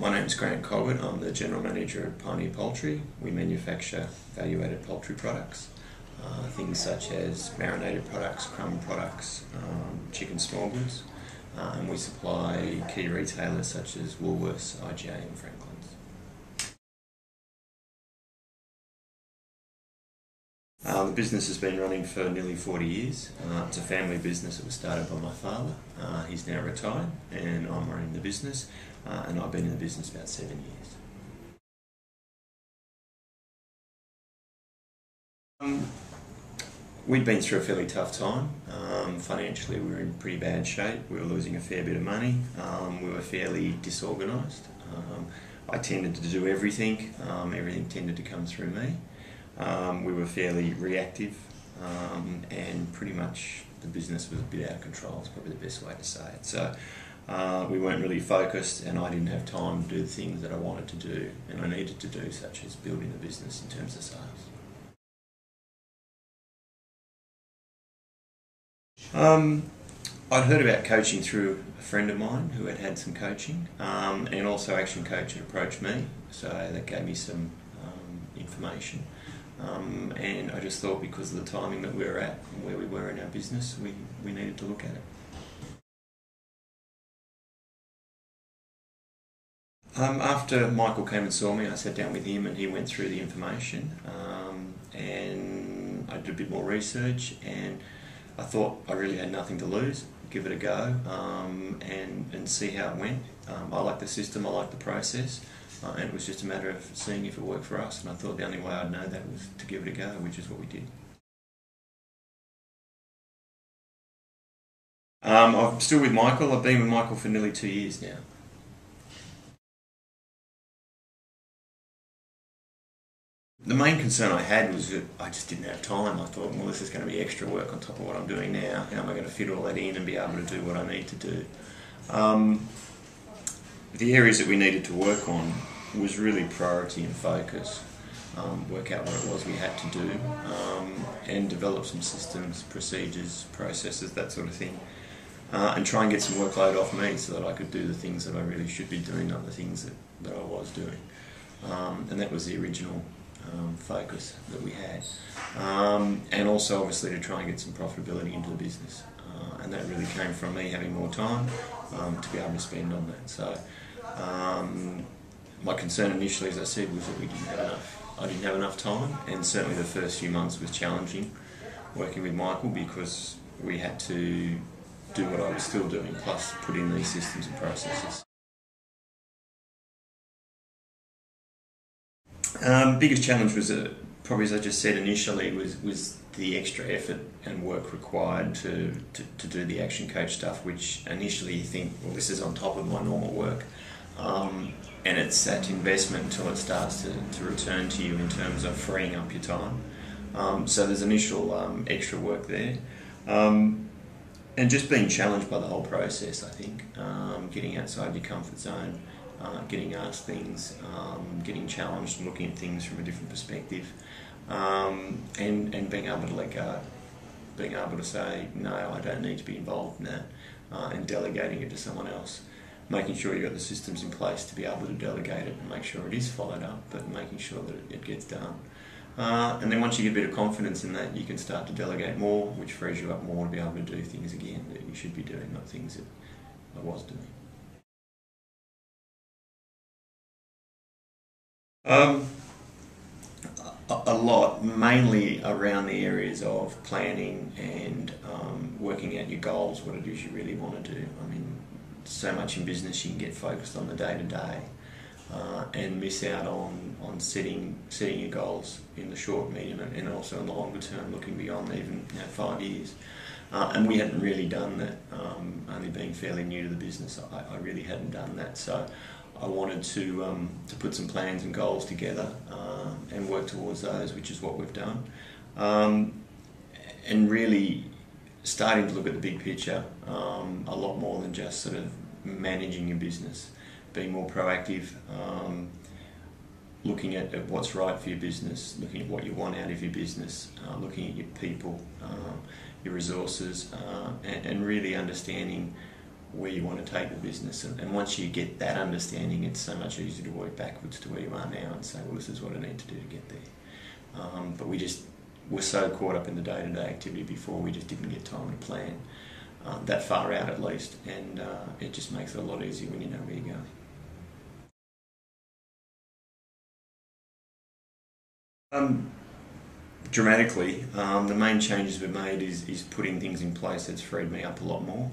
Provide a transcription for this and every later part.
My name's Grant Colbert. I'm the General Manager at Pioneer Poultry. We manufacture value-added poultry products, things such as marinated products, crumb products, chicken small goods, and we supply key retailers such as Woolworths, IGA and Franklin's. The business has been running for nearly 40 years. It's a family business that was started by my father. He's now retired and I'm running the business, and I've been in the business about 7 years. We'd been through a fairly tough time. Financially we were in pretty bad shape. We were losing a fair bit of money. We were fairly disorganised. I tended to do everything. Everything tended to come through me. We were fairly reactive, and pretty much the business was a bit out of control, is probably the best way to say it. So we weren't really focused, and I didn't have time to do the things that I wanted to do and I needed to do, such as building the business in terms of sales. I'd heard about coaching through a friend of mine who had had some coaching, and also ActionCoach had approached me, so that gave me some information. And I just thought, because of the timing that we were at and where we were in our business, we needed to look at it. After Michael came and saw me, I sat down with him and he went through the information, and I did a bit more research, and I thought I really had nothing to lose. Give it a go, and see how it went. I like the system, I like the process, and it was just a matter of seeing if it worked for us, and I thought the only way I'd know that was to give it a go, which is what we did. I'm still with Michael. I've been with Michael for nearly 2 years now. The main concern I had was that I just didn't have time. I thought, well, this is going to be extra work on top of what I'm doing now. How am I going to fit all that in and be able to do what I need to do? The areas that we needed to work on was really priority and focus. Work out what it was we had to do, and develop some systems, procedures, processes, that sort of thing. And try and get some workload off me so that I could do the things that I really should be doing, not the things that I was doing. And that was the original focus that we had, and also obviously to try and get some profitability into the business, and that really came from me having more time to be able to spend on that. So my concern initially, as I said, was that I didn't have enough time, and certainly the first few months was challenging working with Michael, because we had to do what I was still doing, plus put in these systems and processes. Biggest challenge was, probably as I just said initially, was the extra effort and work required to do the ActionCoach stuff, which initially you think, well, this is on top of my normal work, and it's that investment until it starts to return to you in terms of freeing up your time. So there's initial extra work there, and just being challenged by the whole process, I think, getting outside your comfort zone. Getting asked things, getting challenged, and looking at things from a different perspective, and being able to let go, being able to say, no, I don't need to be involved in that, and delegating it to someone else, making sure you've got the systems in place to be able to delegate it and make sure it is followed up, but making sure that it gets done. And then once you get a bit of confidence in that, you can start to delegate more, which frees you up more to be able to do things again that you should be doing, not things that I was doing. A lot, mainly around the areas of planning and working out your goals, what it is you really want to do. I mean, so much in business you can get focused on the day-to-day and miss out on setting your goals in the short, medium and also in the longer term, looking beyond even 5 years. And we hadn't really done that, only being fairly new to the business. I really hadn't done that, so I wanted to put some plans and goals together and work towards those, which is what we've done. And really starting to look at the big picture, a lot more than just sort of managing your business, being more proactive, looking at what's right for your business, looking at what you want out of your business, looking at your people, your resources, and really understanding where you want to take the business, and once you get that understanding, it's so much easier to work backwards to where you are now and say, well, this is what I need to do to get there. But we just were so caught up in the day-to-day activity before, we just didn't get time to plan that far out at least, and it just makes it a lot easier when you know where you're going. Dramatically, the main changes we've made is putting things in place that's freed me up a lot more.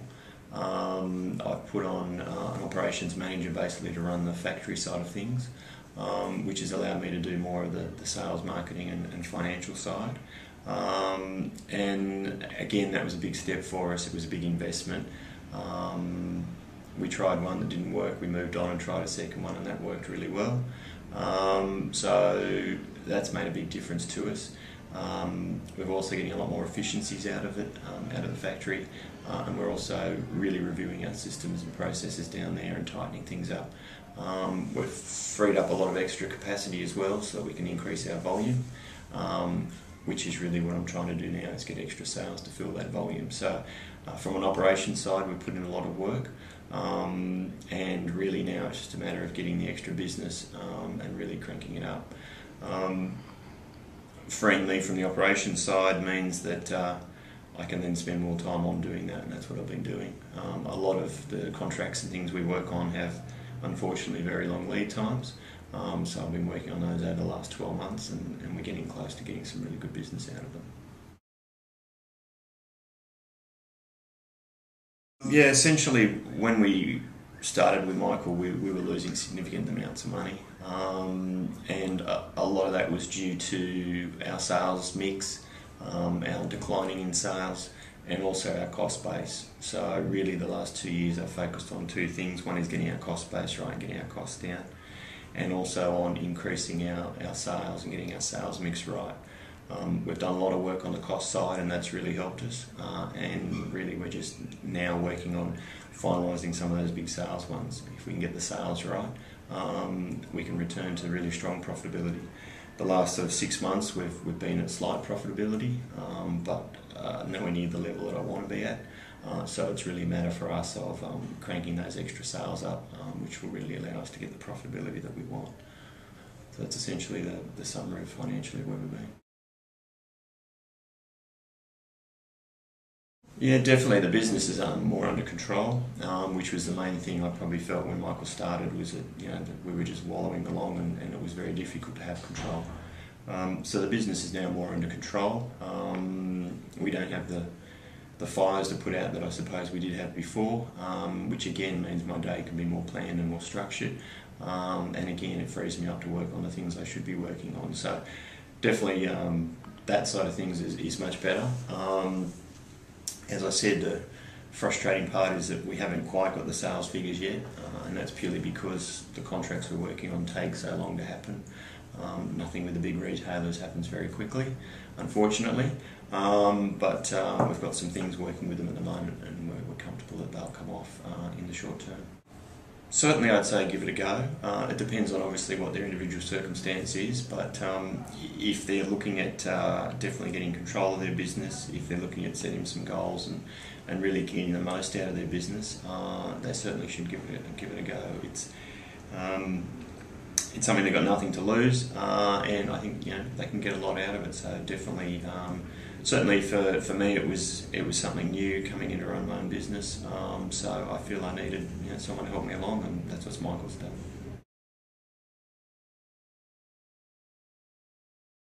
I've put on an operations manager basically to run the factory side of things, which has allowed me to do more of the sales, marketing and financial side. And again, that was a big step for us. It was a big investment. We tried one that didn't work, we moved on and tried a second one, and that worked really well. So that's made a big difference to us. We're also getting a lot more efficiencies out of it, out of the factory, and we're also really reviewing our systems and processes down there and tightening things up. We've freed up a lot of extra capacity as well, so that we can increase our volume, which is really what I'm trying to do now, is get extra sales to fill that volume. So from an operations side, we've put in a lot of work, and really now it's just a matter of getting the extra business and really cranking it up. Freeing me from the operations side means that I can then spend more time on doing that, and that's what I've been doing. A lot of the contracts and things we work on have unfortunately very long lead times, so I've been working on those over the last 12 months, and we're getting close to getting some really good business out of them. Yeah, essentially when we started with Michael, we were losing significant amounts of money, and a lot of that was due to our sales mix, our declining in sales, and also our cost base. So really the last 2 years I've focused on two things. One is getting our cost base right and getting our costs down, and also on increasing our sales and getting our sales mix right. We've done a lot of work on the cost side, and that's really helped us, and really we're just now working on finalising some of those big sales ones. If we can get the sales right, we can return to really strong profitability. The last sort of 6 months we've been at slight profitability, but nowhere near the level that I want to be at. So it's really a matter for us of cranking those extra sales up, which will really allow us to get the profitability that we want. So that's essentially the summary of financially where we've been. Yeah, definitely the business is more under control, which was the main thing I probably felt when Michael started, was that, that we were just wallowing along, and it was very difficult to have control. So the business is now more under control. We don't have the fires to put out that I suppose we did have before, which again means my day can be more planned and more structured, and again it frees me up to work on the things I should be working on. So definitely that side of things is much better. As I said, the frustrating part is that we haven't quite got the sales figures yet, and that's purely because the contracts we're working on take so long to happen. Nothing with the big retailers happens very quickly, unfortunately, but we've got some things working with them at the moment, and we're comfortable that they'll come off in the short term. Certainly I'd say give it a go. It depends on obviously what their individual circumstance is, but if they're looking at definitely getting control of their business, if they're looking at setting some goals and really getting the most out of their business, they certainly should give it a go. It's something they've got nothing to lose, and I think they can get a lot out of it. So definitely, certainly for me, it was something new coming into run my own business. So I feel I needed someone to help me along, and that's what Michael's done.